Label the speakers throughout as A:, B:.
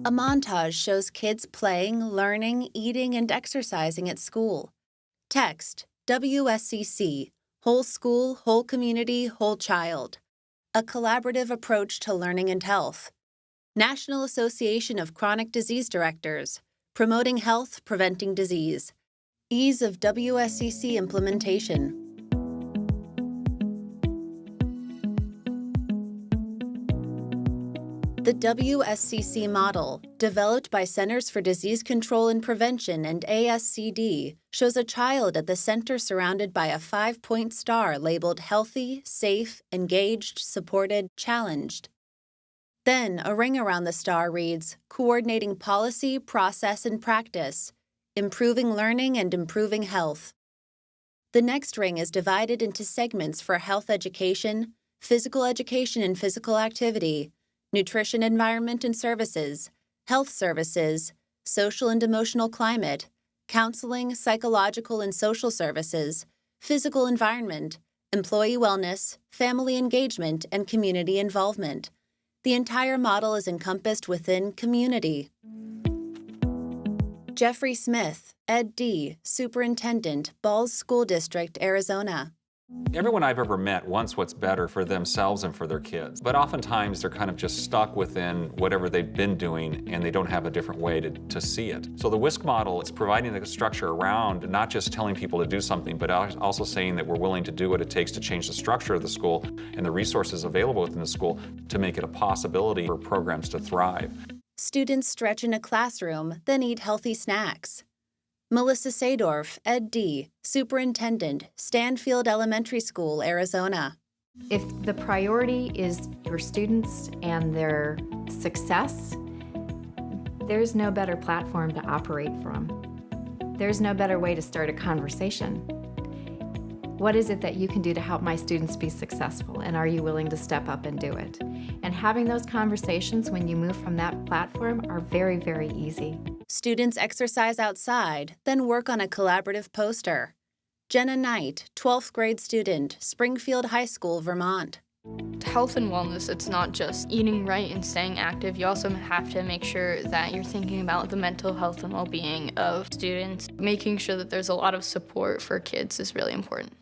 A: A montage shows kids playing, learning, eating, and exercising at school. Text, WSCC, Whole School, Whole Community, Whole Child. A collaborative approach to learning and health. National Association of Chronic Disease Directors, promoting health, preventing disease. Ease of WSCC implementation. The WSCC model, developed by Centers for Disease Control and Prevention and ASCD, shows a child at the center surrounded by a 5-point star labeled healthy, safe, engaged, supported, challenged. Then, a ring around the star reads, coordinating policy, process, and practice, improving learning and improving health. The next ring is divided into segments for health education and physical activity, nutrition, environment and services, health services, social and emotional climate, counseling, psychological and social services, physical environment, employee wellness, family engagement, and community involvement. The entire model is encompassed within community. Jeffrey Smith, Ed D., Superintendent, Balsz School District, Arizona.
B: Everyone I've ever met wants what's better for themselves and for their kids, but oftentimes they're kind of just stuck within whatever they've been doing and they don't have a different way to see it. So the WSC model is providing the structure around not just telling people to do something, but also saying that we're willing to do what it takes to change the structure of the school and the resources available within the school to make it a possibility for programs to thrive.
A: Students stretch in a classroom, then eat healthy snacks. Melissa Sadorf, Ed D., Superintendent, Stanfield Elementary School, Arizona.
C: If the priority is your students and their success, there's no better platform to operate from. There's no better way to start a conversation. What is it that you can do to help my students be successful, and are you willing to step up and do it? And having those conversations when you move from that platform are very, very easy.
A: Students exercise outside, then work on a collaborative poster. Jenna Knight, 12th grade student, Springfield High School, Vermont.
D: Health and wellness, it's not just eating right and staying active. You also have to make sure that you're thinking about the mental health and well-being of students. Making sure that there's a lot of support for kids is really important.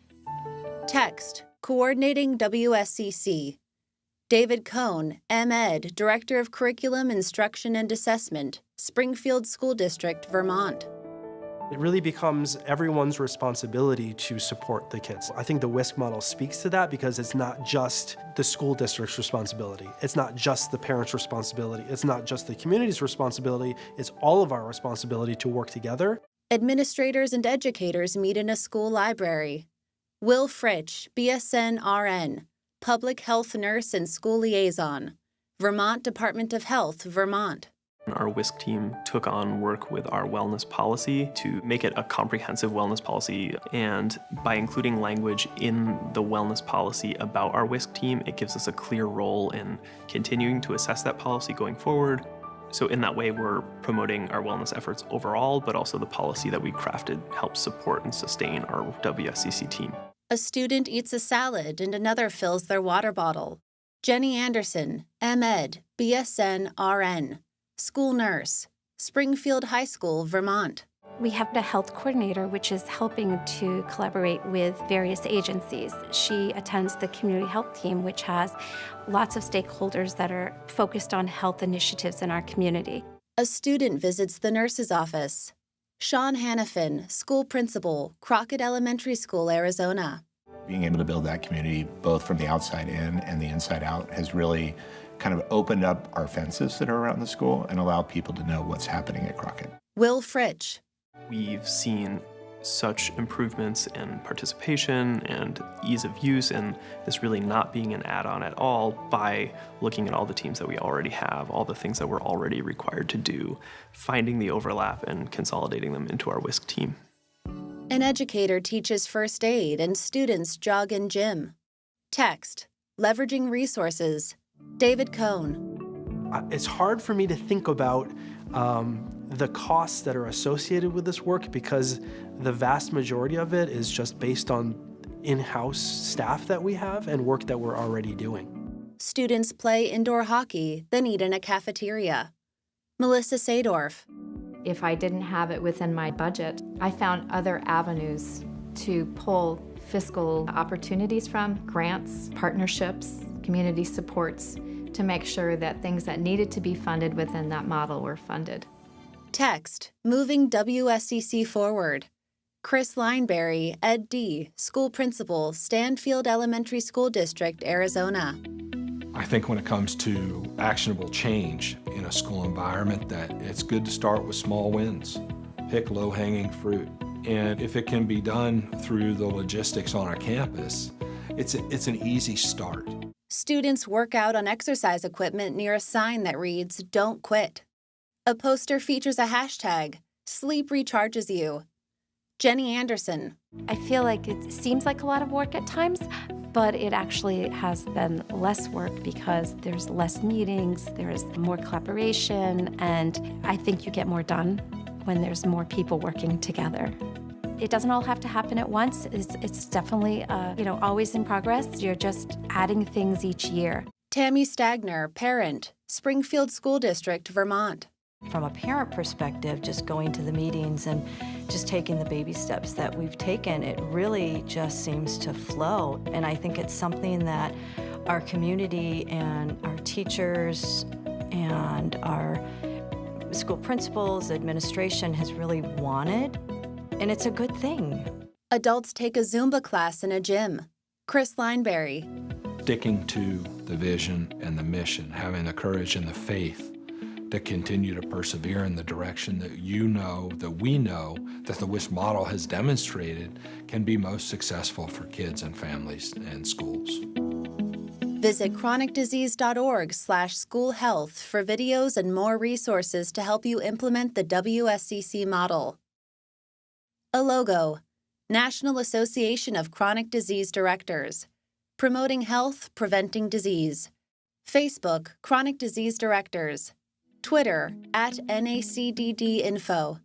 A: Text, coordinating WSCC. David Cohn, M.Ed., Director of Curriculum, Instruction, and Assessment, Springfield School District, Vermont.
E: It really becomes everyone's responsibility to support the kids. I think the WSC model speaks to that because it's not just the school district's responsibility. It's not just the parents' responsibility. It's not just the community's responsibility. It's all of our responsibility to work together.
A: Administrators and educators meet in a school library. Will Fritsch, BSN RN, Public Health Nurse and School Liaison, Vermont Department of Health, Vermont.
F: Our WSC team took on work with our wellness policy to make it a comprehensive wellness policy, and by including language in the wellness policy about our WSC team, it gives us a clear role in continuing to assess that policy going forward. So in that way, we're promoting our wellness efforts overall, but also the policy that we crafted helps support and sustain our WSCC team.
A: A student eats a salad and another fills their water bottle. Jenny Anderson, M.Ed., BSN RN, School Nurse, Springfield High School, Vermont.
G: We have a health coordinator, which is helping to collaborate with various agencies. She attends the community health team, which has lots of stakeholders that are focused on health initiatives in our community.
A: A student visits the nurse's office. Sean Hannafin, School Principal, Crockett Elementary School, Arizona.
H: Being able to build that community, both from the outside in and the inside out, has really kind of opened up our fences that are around the school and allowed people to know what's happening at Crockett.
A: Will Fritsch.
F: We've seen such improvements in participation and ease of use, and this really not being an add-on at all by looking at all the teams that we already have, all the things that we're already required to do, finding the overlap and consolidating them into our WSC team.
A: An educator teaches first aid and students jog in gym. Text, leveraging resources. David Cohn.
E: It's hard for me to think about the costs that are associated with this work because the vast majority of it is just based on in-house staff that we have and work that we're already doing.
A: Students play indoor hockey, then eat in a cafeteria. Melissa Sadorf.
C: If I didn't have it within my budget, I found other avenues to pull fiscal opportunities from, grants, partnerships, community supports, to make sure that things that needed to be funded within that model were funded.
A: Text, Moving WSCC Forward. Chris Lineberry, Ed D., School Principal, Stanfield Elementary School District, Arizona.
I: I think when it comes to actionable change in a school environment, that it's good to start with small wins. Pick low-hanging fruit. And if it can be done through the logistics on our campus, it's an easy start.
A: Students work out on exercise equipment near a sign that reads, Don't Quit. A poster features a hashtag, Sleep Recharges You. Jenny Anderson.
G: I feel like it seems like a lot of work at times, but it actually has been less work because there's less meetings, there's more collaboration, and I think you get more done when there's more people working together. It doesn't all have to happen at once. It's definitely, always in progress. You're just adding things each year.
A: Tammy Stagner, parent, Springfield School District, Vermont.
J: From a parent perspective, just going to the meetings and just taking the baby steps that we've taken, it really just seems to flow. And I think it's something that our community and our teachers and our school principals, administration has really wanted. And it's a good thing.
A: Adults take a Zumba class in a gym. Chris Lineberry.
I: Sticking to the vision and the mission, having the courage and the faith to continue to persevere in the direction that we know that the WISC model has demonstrated can be most successful for kids and families and schools.
A: Visit chronicdisease.org/schoolhealth for videos and more resources to help you implement the WSCC model. A logo, National Association of Chronic Disease Directors, promoting health, preventing disease. Facebook, Chronic Disease Directors. Twitter, @NACDDinfo.